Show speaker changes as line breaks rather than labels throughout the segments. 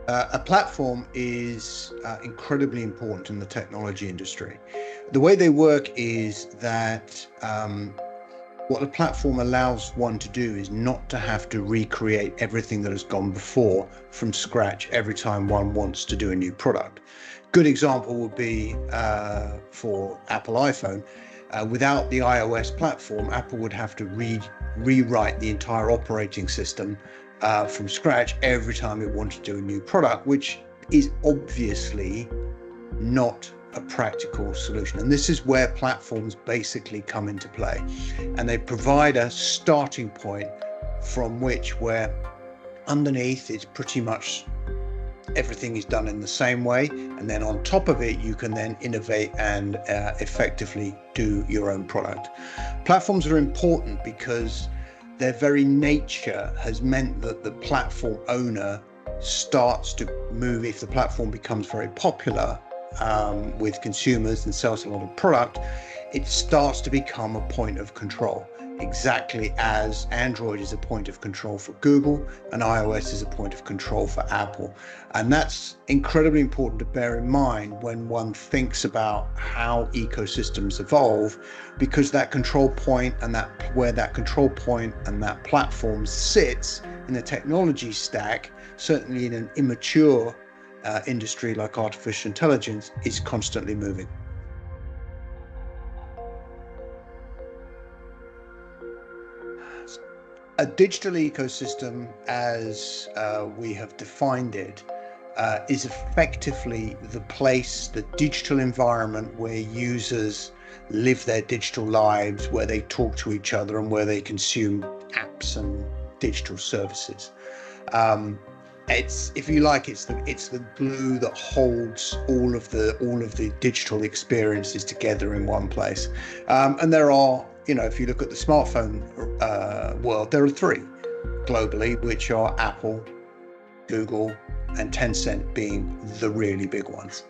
A platform is incredibly important in the technology industry. The way they work is that what a platform allows one to do is not to have to recreate everything that has gone before from scratch every time one wants to do a new product. Good example would be for Apple iPhone. Without the iOS platform, Apple would have to rewrite the entire operating system from scratch every time it wanted to do a new product, which is obviously not a practical solution. And this is where platforms basically come into play. And they provide a starting point from where underneath it's pretty much everything is done in the same way. And then on top of it, you can then innovate and effectively do your own product. Platforms are important because their very nature has meant that the platform owner starts to move, if the platform becomes very popular with consumers and sells a lot of product, it starts to become a point of control, exactly as Android is a point of control for Google and iOS is a point of control for Apple. And that's incredibly important to bear in mind when one thinks about how ecosystems evolve, because that control point and that control point and that platform sits in the technology stack, certainly in an immature industry like artificial intelligence, is constantly moving. A digital ecosystem, as we have defined it, is effectively the place, the digital environment where users live their digital lives, where they talk to each other and where they consume apps and digital services. It's, if you like, it's the glue that holds all of the digital experiences together in one place. And there are, if you look at the smartphone world, there are three globally, which are Apple, Google, and Tencent being the really big ones.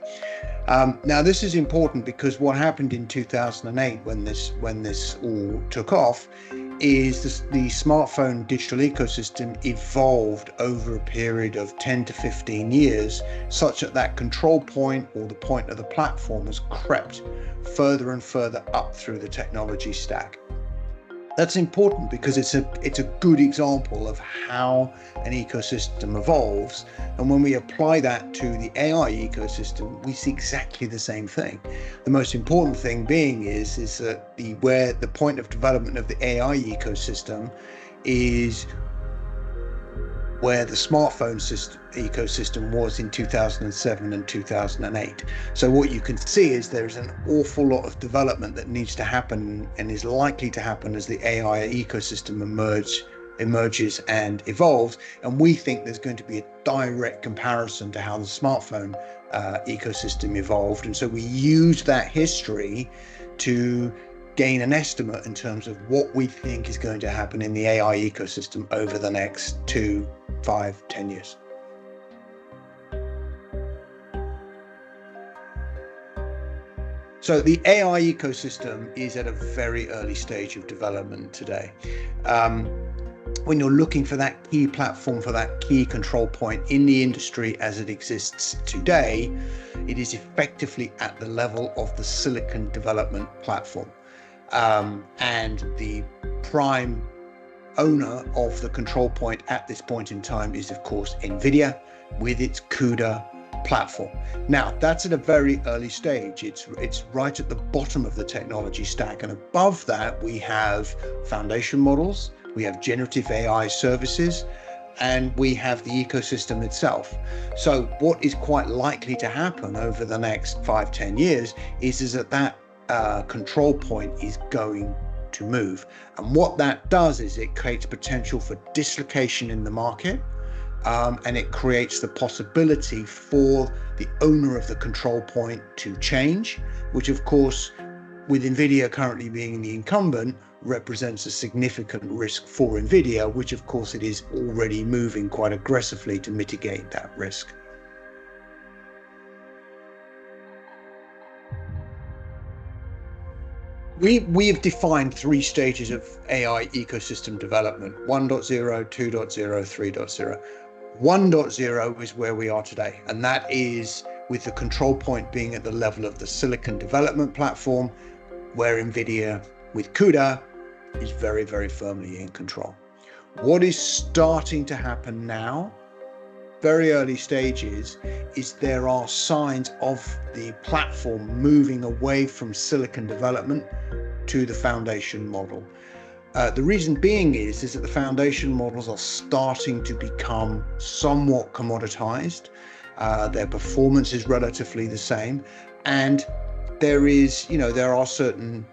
Now, this is important because what happened in 2008 when this all took off is the smartphone digital ecosystem evolved over a period of 10 to 15 years, such that control point, or the point of the platform, has crept further and further up through the technology stack. That's important because it's a good example of how an ecosystem evolves. And when we apply that to the AI ecosystem, we see exactly the same thing. The most important thing being is that where the point of development of the AI ecosystem is where the smartphone ecosystem was in 2007 and 2008. So what you can see is there's an awful lot of development that needs to happen and is likely to happen as the AI ecosystem emerges and evolves. And we think there's going to be a direct comparison to how the smartphone ecosystem evolved. And so we use that history to gain an estimate in terms of what we think is going to happen in the AI ecosystem over the next 2, 5, 10 years. So the AI ecosystem is at a very early stage of development today. When you're looking for that key platform, for that key control point in the industry as it exists today, it is effectively at the level of the silicon development platform. And the prime owner of the control point at this point in time is, of course, NVIDIA with its CUDA platform. Now, that's at a very early stage. It's right at the bottom of the technology stack. And above that, we have foundation models, we have generative AI services, and we have the ecosystem itself. So what is quite likely to happen over the next 5-10 years is that control point is going to move. And what that does is it creates potential for dislocation in the market, and it creates the possibility for the owner of the control point to change, which of course, with NVIDIA currently being the incumbent, represents a significant risk for NVIDIA, which of course it is already moving quite aggressively to mitigate that risk. We have defined 3 stages of AI ecosystem development: 1.0, 2.0, 3.0. 1.0 is where we are today, and that is with the control point being at the level of the silicon development platform, where NVIDIA with CUDA is very, very firmly in control. What is starting to happen now, very early stages, is there are signs of the platform moving away from silicon development to the foundation model. The reason being is that the foundation models are starting to become somewhat commoditized. Their performance is relatively the same, and there are certain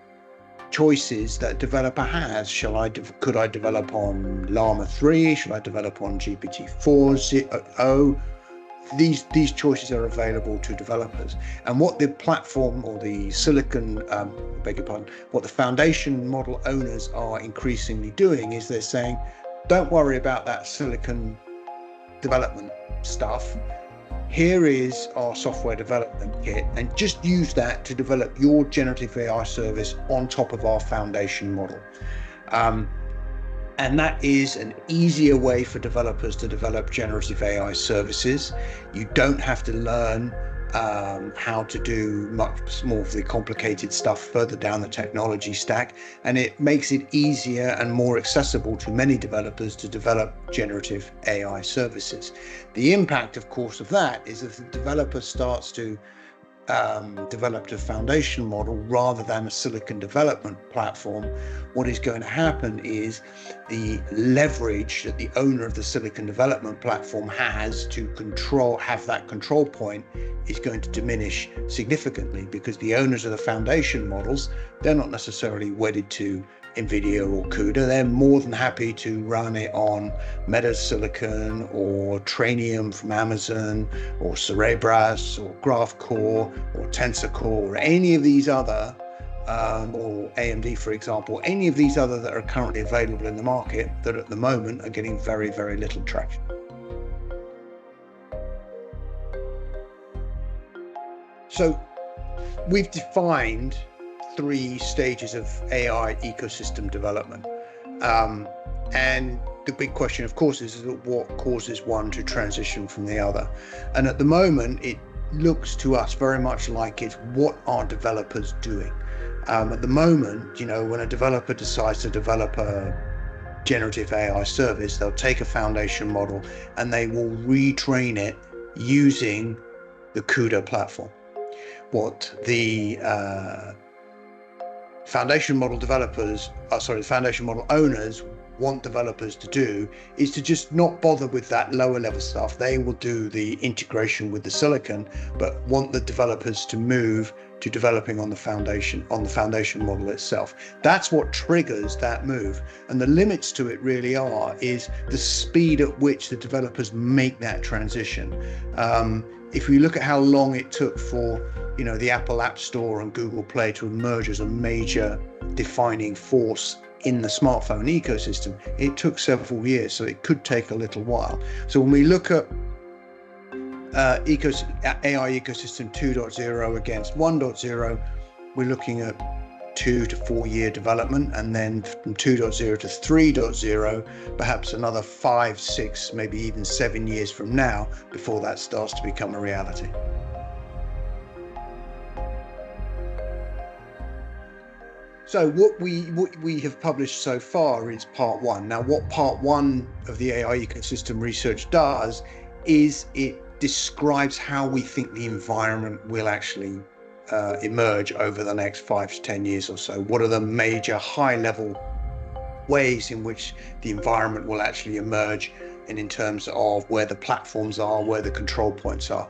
choices that a developer has. Could I develop on Llama 3? Should I develop on GPT-4o? These choices are available to developers. And what the platform or the what the foundation model owners are increasingly doing is they're saying, don't worry about that silicon development stuff. Here is our software development kit, and just use that to develop your generative AI service on top of our foundation model. And that is an easier way for developers to develop generative AI services. You don't have to learn how to do much more of the complicated stuff further down the technology stack, and it makes it easier and more accessible to many developers to develop generative AI services. The impact, of course, of that is if the developer starts to develop a foundation model rather than a silicon development platform, what is going to happen is the leverage that the owner of the silicon development platform has to have that control point is going to diminish significantly, because the owners of the foundation models, they're not necessarily wedded to NVIDIA or CUDA. They're more than happy to run it on Meta Silicon or Trainium from Amazon or Cerebras or GraphCore or TensorCore or any of these other, or AMD, for example, any of these other that are currently available in the market that at the moment are getting very, very little traction. So we've defined 3 stages of AI ecosystem development. And the big question, of course, is what causes one to transition from the other. And at the moment, it looks to us very much like it's what are developers doing. At the moment, when a developer decides to develop a generative AI service, they'll take a foundation model and they will retrain it using the CUDA platform. What the foundation model owners want developers to do is to just not bother with that lower level stuff. They will do the integration with the silicon, but want the developers to move to developing on the foundation model itself. That's what triggers that move. And the limits to it really is the speed at which the developers make that transition. If we look at how long it took for the Apple App Store and Google Play to emerge as a major defining force in the smartphone ecosystem, it took several years, so it could take a little while. So when we look at AI ecosystem 2.0 against 1.0, we're looking at 2 to 4 year development, and then from 2.0 to 3.0, perhaps another 5, 6, maybe even 7 years from now before that starts to become a reality. So what we have published so far is part 1. Now, what part 1 of the AI ecosystem research does is it describes how we think the environment will actually emerge over the next 5 to 10 years or so. What are the major high-level ways in which the environment will actually emerge, and in terms of where the platforms are, where the control points are.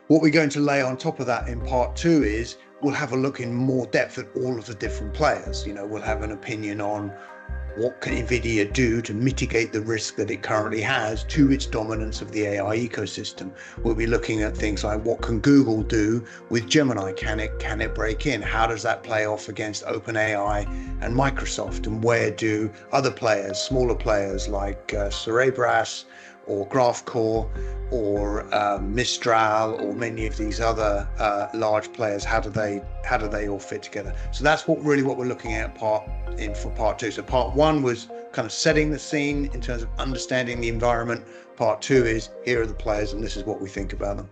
What we're going to lay on top of that in part 2 is we'll have a look in more depth at all of the different players. We'll have an opinion on what can NVIDIA do to mitigate the risk that it currently has to its dominance of the AI ecosystem. We'll be looking at things like what can Google do with Gemini? Can it break in? How does that play off against OpenAI and Microsoft? And where do other players, smaller players like Cerebras or GraphCore or Mistral or many of these other large players, how do they all fit together? So that's what we're looking at for part 2. So part 1 was kind of setting the scene in terms of understanding the environment. Part two is here are the players and this is what we think about them.